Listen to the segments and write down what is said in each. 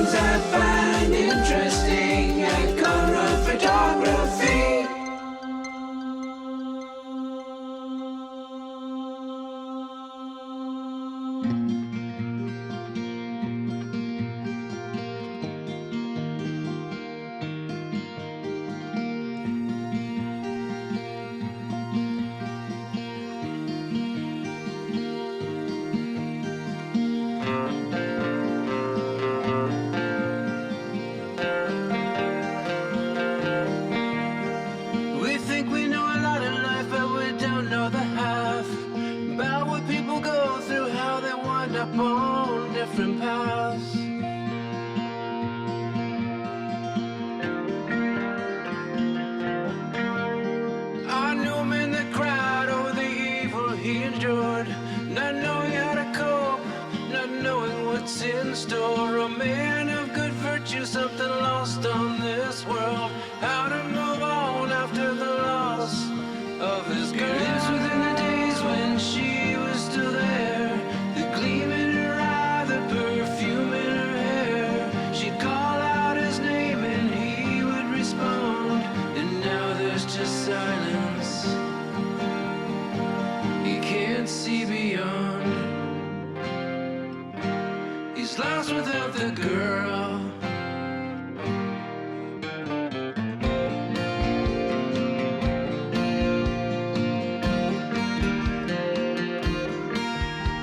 things I find interesting at color photography. We think we know a lot of life, but we don't know the half about what people go through, how they wind up on different paths. I knew him in the crowd, oh, the evil he endured, not knowing how to cope, not knowing what's in store. A man of good virtue, something lost on this world, how to move on after the loss of his girl. He lives within the days when she was still there, the gleam in her eye, the perfume in her hair. She'd call out his name and he would respond, and now there's just silence. He can't see beyond. He's lost without the girl.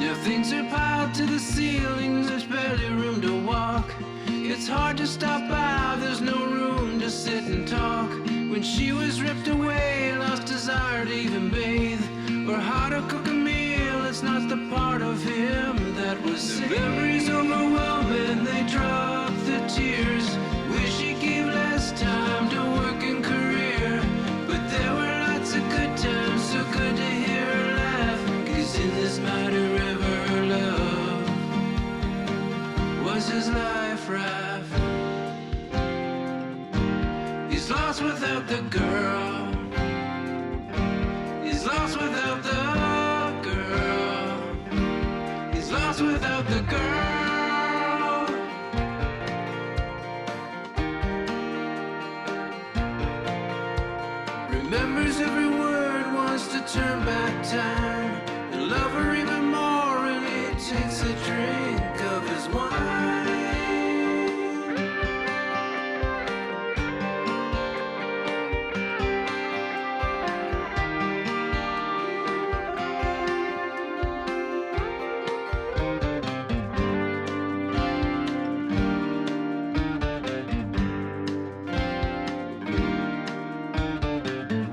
Now things are piled to the ceilings, there's barely room to walk. It's hard to stop by, there's no room to sit and talk. When she was ripped away, lost desire to even bathe, or how to cook a meal, it's not the part of him that was saved. The memories overwhelming, they drop the tears. Wish he gave less time to work and career, but there were lots of good times, so good to hear her laugh. 'Cause in this mighty river, her love was his life raft. He's lost without the girl. He's lost without the girl. He's lost without the girl. Remembers every word, wants to turn back time and love her even more, and he takes a drink of his wine.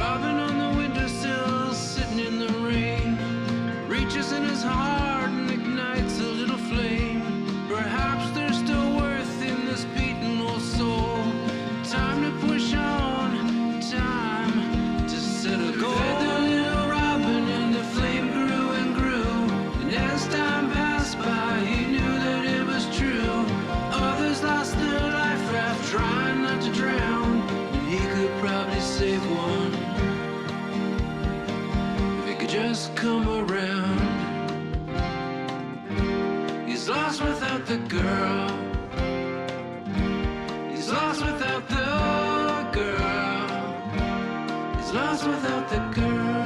Robin on the windowsill, sitting in the rain, reaches in his heart and ignites a little flame. Perhaps there's still worth in this beaten old soul. Time to push on, time to set a goal. Fed the little robin and the flame grew and grew, and as time passed by, he knew that it was true. Others lost their life raft trying not to drown, and he could probably save one if he could just come around. He's lost without the girl. He's lost without the girl. He's lost without the girl.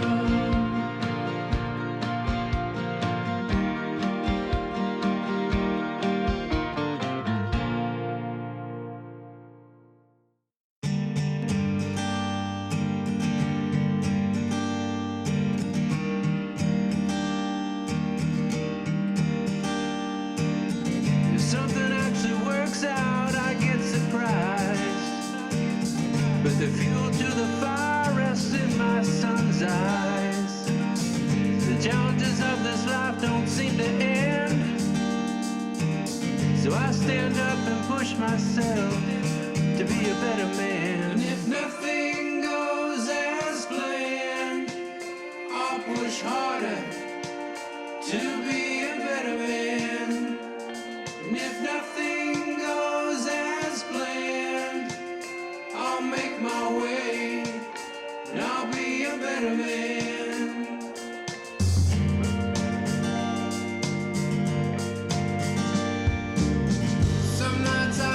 If something actually works out, I get surprised, but the fuel to the fire rests in my son's eyes. The challenges of this life don't seem to end, so I stand up and push myself to be a better man. And if nothing goes as planned, I'll push harder to be a better man. And if nothing goes as planned, I'll make my way, and I'll be a better man. Some nights I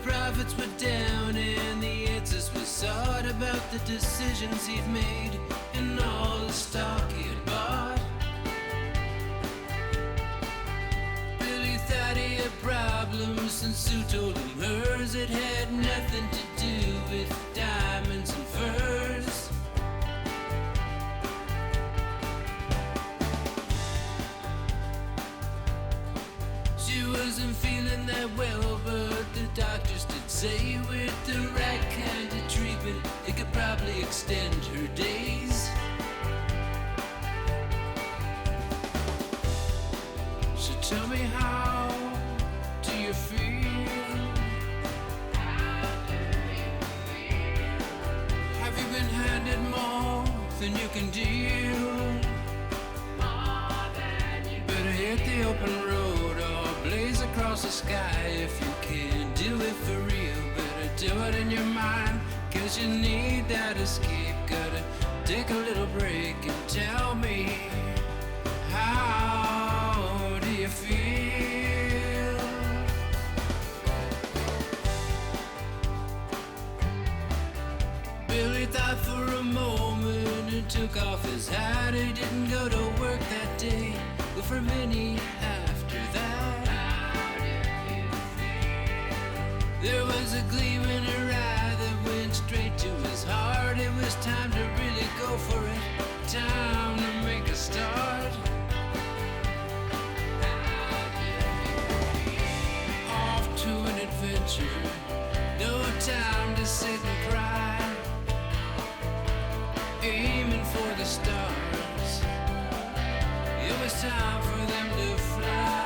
profits were down and the answers were sought about the decisions he'd made and all the stock he had bought. Billy thought he had problems and Sue told him hers. It had nothing to do with diamonds and furs. She wasn't feeling that well, but the doctors did say with the right kind of treatment it could probably extend her days. So tell me, how do you feel? Have you been handed more than you can deal? Better hit the open road or blaze across the sky. If you can't do it for real, better do it in your mind, 'cause you need that escape. Gotta take a little break and tell me, how do you feel? Billy thought for a moment and took off his hat. He didn't go to work that day, but for many after that. There was a gleam in her eye that went straight to his heart. It was time to really go for it, time to make a start. Off to an adventure, no time to sit and cry. Aiming for the stars, it was time for them to fly.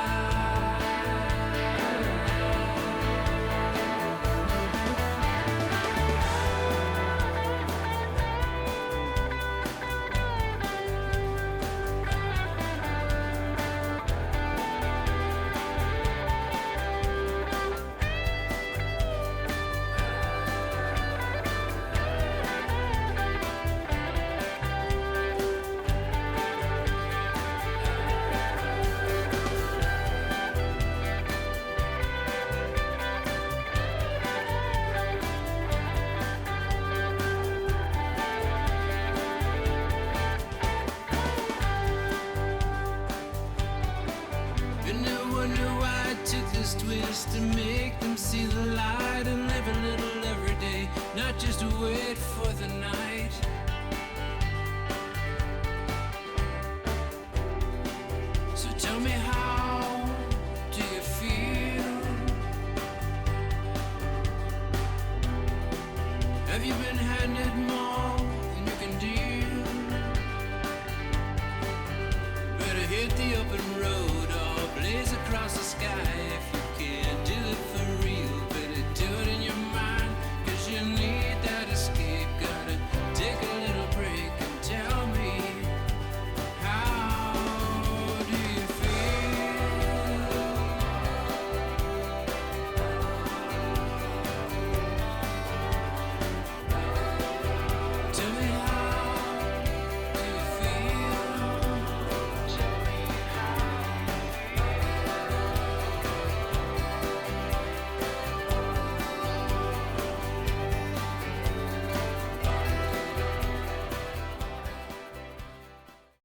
Twist to make them see the light and live a little every day, not just wait for the night.